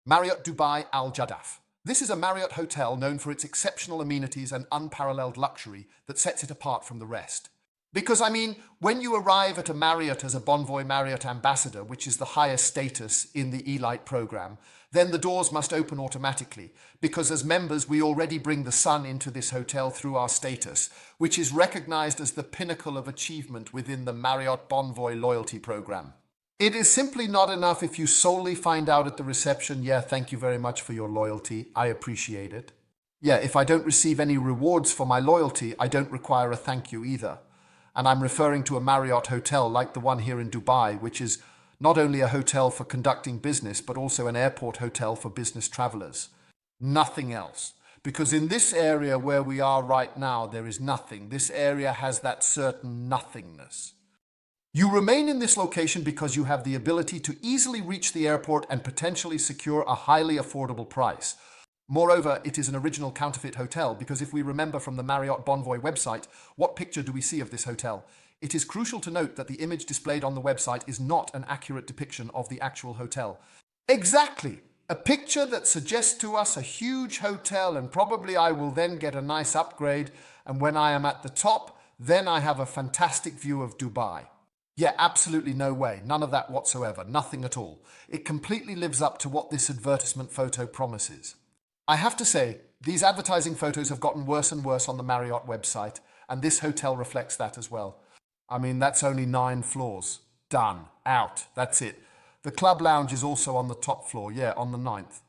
Marriott Dubai Al Jaddaf. This is a Marriott hotel known for its exceptional amenities and unparalleled luxury that sets it apart from the rest. Because, when you arrive at a Marriott as a Bonvoy Marriott ambassador, which is the highest status in the Elite program, then the doors must open automatically, because as members we already bring the sun into this hotel through our status, which is recognized as the pinnacle of achievement within the Marriott Bonvoy loyalty program. It is simply not enough if you solely find out at the reception, yeah, thank you very much for your loyalty, I appreciate it. Yeah, if I don't receive any rewards for my loyalty, I don't require a thank you either. And I'm referring to a Marriott hotel like the one here in Dubai, which is not only a hotel for conducting business, but also an airport hotel for business travelers. Nothing else. Because in this area where we are right now, there is nothing. This area has that certain nothingness. You remain in this location because you have the ability to easily reach the airport and potentially secure a highly affordable price. Moreover, it is an original counterfeit hotel because if we remember from the Marriott Bonvoy website, what picture do we see of this hotel? It is crucial to note that the image displayed on the website is not an accurate depiction of the actual hotel. Exactly! A picture that suggests to us a huge hotel and probably I will then get a nice upgrade, and when I am at the top, then I have a fantastic view of Dubai. Yeah, absolutely no way. None of that whatsoever. Nothing at all. It completely lives up to what this advertisement photo promises. I have to say, these advertising photos have gotten worse and worse on the Marriott website, and this hotel reflects that as well. That's only 9 floors. Done. Out. That's it. The club lounge is also on the top floor, yeah, on the 9th.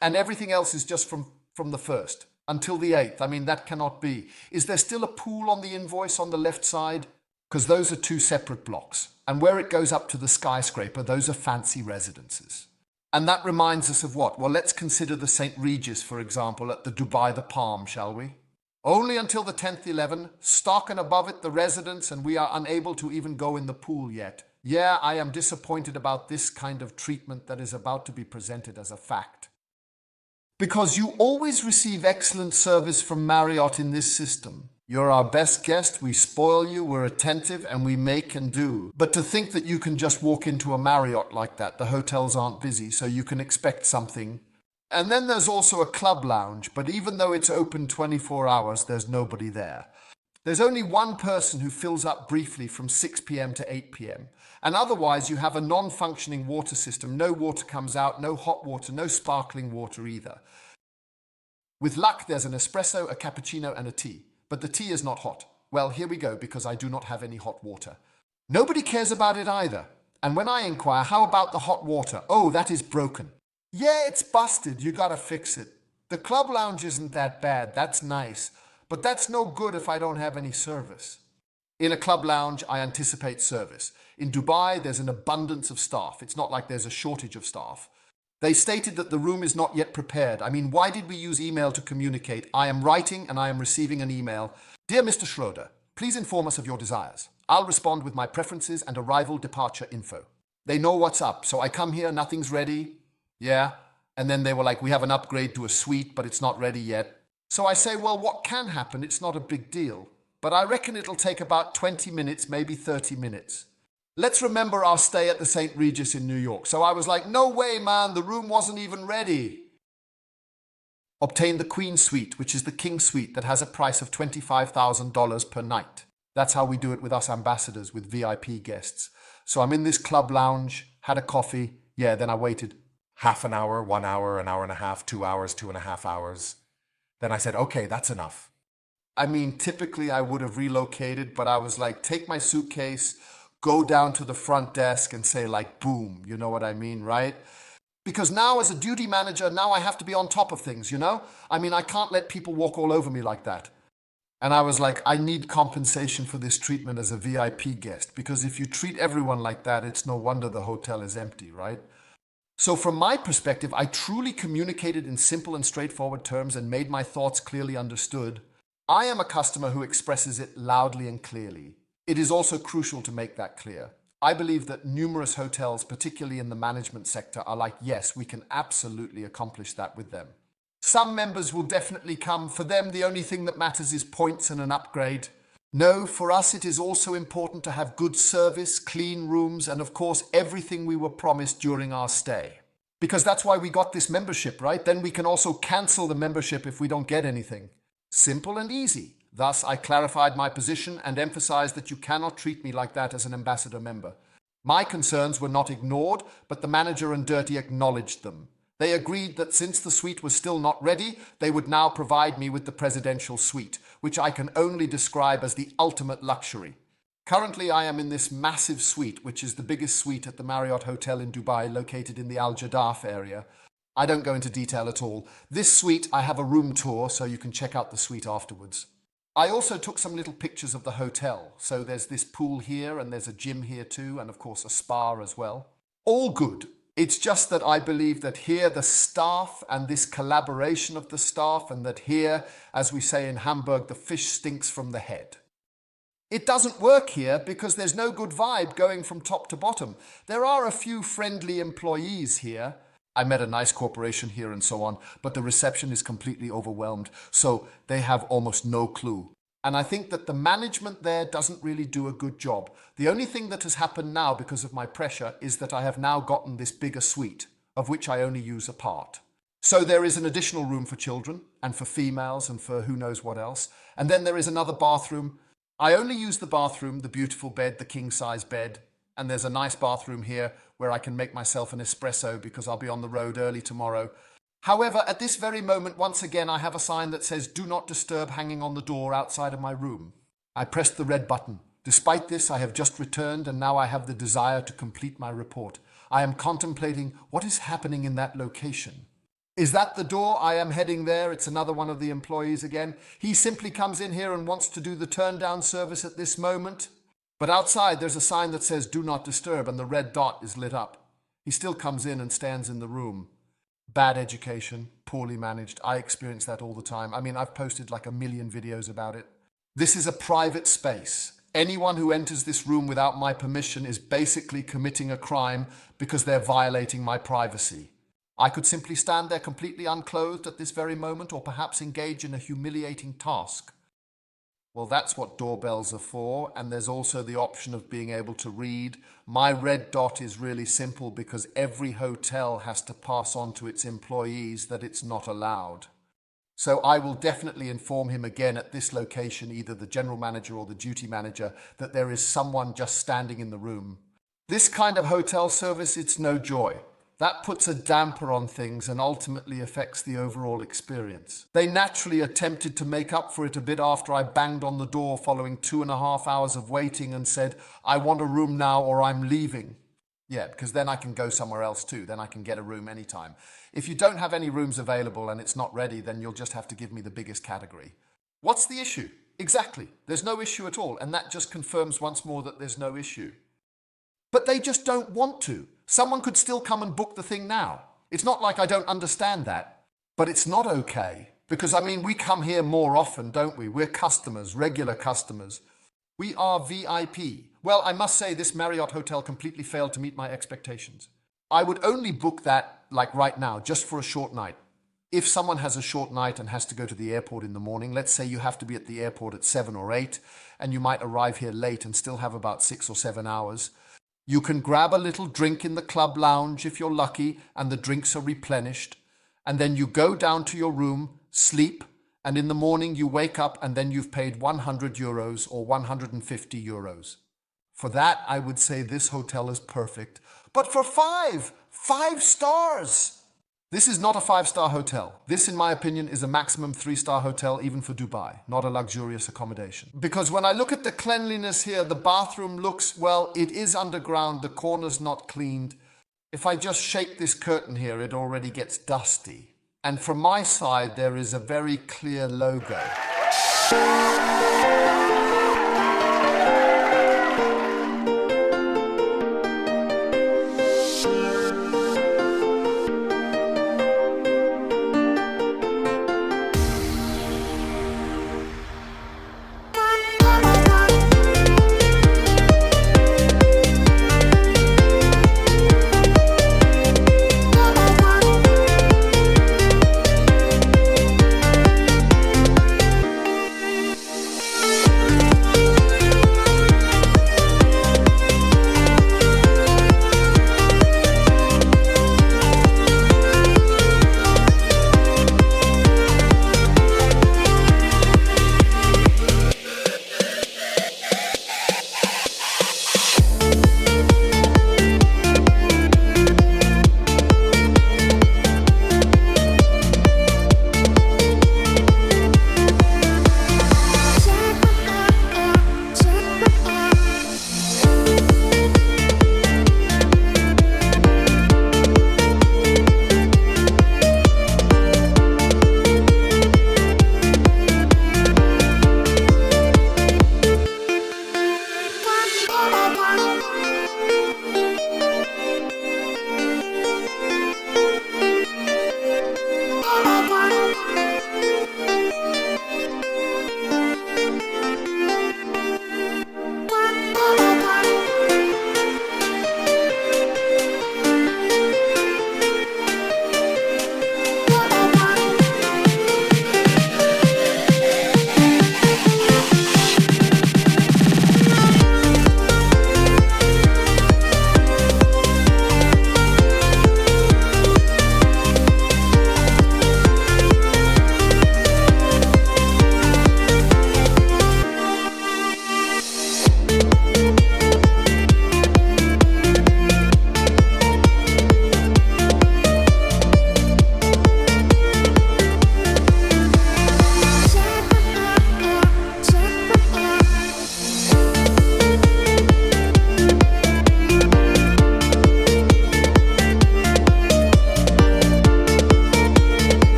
And everything else is just from the 1st until the 8th. That cannot be. Is there still a pool on the invoice on the left side? Because those are 2 separate blocks. And where it goes up to the skyscraper, those are fancy residences. And that reminds us of what? Well, let's consider the St. Regis, for example, at the Dubai The Palm, shall we? Only until the 10th 11, stock and above it the residence, and we are unable to even go in the pool yet. Yeah, I am disappointed about this kind of treatment that is about to be presented as a fact. Because you always receive excellent service from Marriott in this system. You're our best guest, we spoil you, we're attentive, and we make and do. But to think that you can just walk into a Marriott like that, the hotels aren't busy, so you can expect something. And then there's also a club lounge, but even though it's open 24 hours, there's nobody there. There's only one person who fills up briefly from 6 p.m. to 8 p.m. And otherwise you have a non-functioning water system. No water comes out, no hot water, no sparkling water either. With luck, there's an espresso, a cappuccino, and a tea. But the tea is not hot. Well, here we go, because I do not have any hot water. Nobody cares about it either. And when I inquire, how about the hot water? Oh, that is broken. Yeah, it's busted. You gotta fix it. The club lounge isn't that bad. That's nice. But that's no good if I don't have any service. In a club lounge, I anticipate service. In Dubai, there's an abundance of staff. It's not like there's a shortage of staff. They stated that the room is not yet prepared. Why did we use email to communicate? I am writing and I am receiving an email. Dear Mr. Schroeder, please inform us of your desires. I'll respond with my preferences and arrival departure info. They know what's up, so I come here, nothing's ready. Yeah. And then they were like, we have an upgrade to a suite, but it's not ready yet. So I say, well, what can happen? It's not a big deal. But I reckon it'll take about 20 minutes, maybe 30 minutes. Let's remember our stay at the St. Regis in New York. So I was like, no way, man, the room wasn't even ready. Obtain the Queen Suite, which is the King Suite that has a price of $25,000 per night. That's how we do it with us ambassadors, with VIP guests. So I'm in this club lounge, had a coffee. Yeah, then I waited half an hour, 1 hour, an hour and a half, 2 hours, 2.5 hours. Then I said, okay, that's enough. Typically I would have relocated, but I was like, take my suitcase, go down to the front desk and say like, boom, you know what I mean, right? Because now as a duty manager, now I have to be on top of things, you know? I can't let people walk all over me like that. And I was like, I need compensation for this treatment as a VIP guest, because if you treat everyone like that, it's no wonder the hotel is empty, right? So from my perspective, I truly communicated in simple and straightforward terms and made my thoughts clearly understood. I am a customer who expresses it loudly and clearly. It is also crucial to make that clear. I believe that numerous hotels, particularly in the management sector, are like, yes, we can absolutely accomplish that with them. Some members will definitely come. For them, the only thing that matters is points and an upgrade. No, for us, it is also important to have good service, clean rooms, and of course, everything we were promised during our stay. Because that's why we got this membership, right? Then we can also cancel the membership if we don't get anything. Simple and easy. Thus, I clarified my position and emphasized that you cannot treat me like that as an ambassador member. My concerns were not ignored, but the manager and Dirty acknowledged them. They agreed that since the suite was still not ready, they would now provide me with the presidential suite, which I can only describe as the ultimate luxury. Currently, I am in this massive suite, which is the biggest suite at the Marriott Hotel in Dubai, located in the Al Jaddaf area. I don't go into detail at all. This suite, I have a room tour, so you can check out the suite afterwards. I also took some little pictures of the hotel. So there's this pool here, and there's a gym here too, and of course a spa as well. All good. It's just that I believe that here the staff and this collaboration of the staff, and that here, as we say in Hamburg, the fish stinks from the head. It doesn't work here because there's no good vibe going from top to bottom. There are a few friendly employees here. I met a nice corporation here and so on, but the reception is completely overwhelmed, so they have almost no clue. And I think that the management there doesn't really do a good job. The only thing that has happened now because of my pressure is that I have now gotten this bigger suite, of which I only use a part. So there is an additional room for children, and for females, and for who knows what else. And then there is another bathroom. I only use the bathroom, the beautiful bed, the king-size bed, and there's a nice bathroom here where I can make myself an espresso because I'll be on the road early tomorrow. However, at this very moment, once again, I have a sign that says, "Do not disturb," hanging on the door outside of my room. I pressed the red button. Despite this, I have just returned, and now I have the desire to complete my report. I am contemplating what is happening in that location. Is that the door? I am heading there. It's another one of the employees again. He simply comes in here and wants to do the turn-down service at this moment. But outside, there's a sign that says, "Do not disturb," and the red dot is lit up. He still comes in and stands in the room. Bad education, poorly managed. I experience that all the time. I mean, I've posted like 1,000,000 videos about it. This is a private space. Anyone who enters this room without my permission is basically committing a crime because they're violating my privacy. I could simply stand there completely unclothed at this very moment, or perhaps engage in a humiliating task. Well, that's what doorbells are for, and there's also the option of being able to read. My red dot is really simple because every hotel has to pass on to its employees that it's not allowed. So I will definitely inform him again at this location, either the general manager or the duty manager, that there is someone just standing in the room. This kind of hotel service, it's no joy. That puts a damper on things and ultimately affects the overall experience. They naturally attempted to make up for it a bit after I banged on the door following 2.5 hours of waiting and said, "I want a room now or I'm leaving." Yeah, because then I can go somewhere else too. Then I can get a room anytime. If you don't have any rooms available and it's not ready, then you'll just have to give me the biggest category. What's the issue? Exactly. There's no issue at all. And that just confirms once more that there's no issue. But they just don't want to. Someone could still come and book the thing now. It's not like I don't understand that. But it's not okay. Because, I mean, we come here more often, don't we? We're customers, regular customers. We are VIP. Well, I must say this Marriott hotel completely failed to meet my expectations. I would only book that, like right now, just for a short night. If someone has a short night and has to go to the airport in the morning, let's say you have to be at the airport at 7 or 8, and you might arrive here late and still have about 6 or 7 hours, you can grab a little drink in the club lounge if you're lucky and the drinks are replenished, and then you go down to your room, sleep, and in the morning you wake up and then you've paid €100 or €150. For that, I would say this hotel is perfect. But for five stars! This is not a 5-star hotel. This, in my opinion, is a maximum 3-star hotel, even for Dubai, not a luxurious accommodation. Because when I look at the cleanliness here, the bathroom looks, well, it is underground, the corner's not cleaned. If I just shake this curtain here, it already gets dusty. And from my side, there is a very clear logo.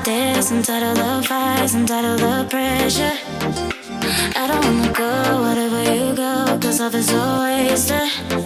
of this, I'm tired of the fights, I'm tired of the pressure. I don't wanna go wherever you go, cause love is so wasted.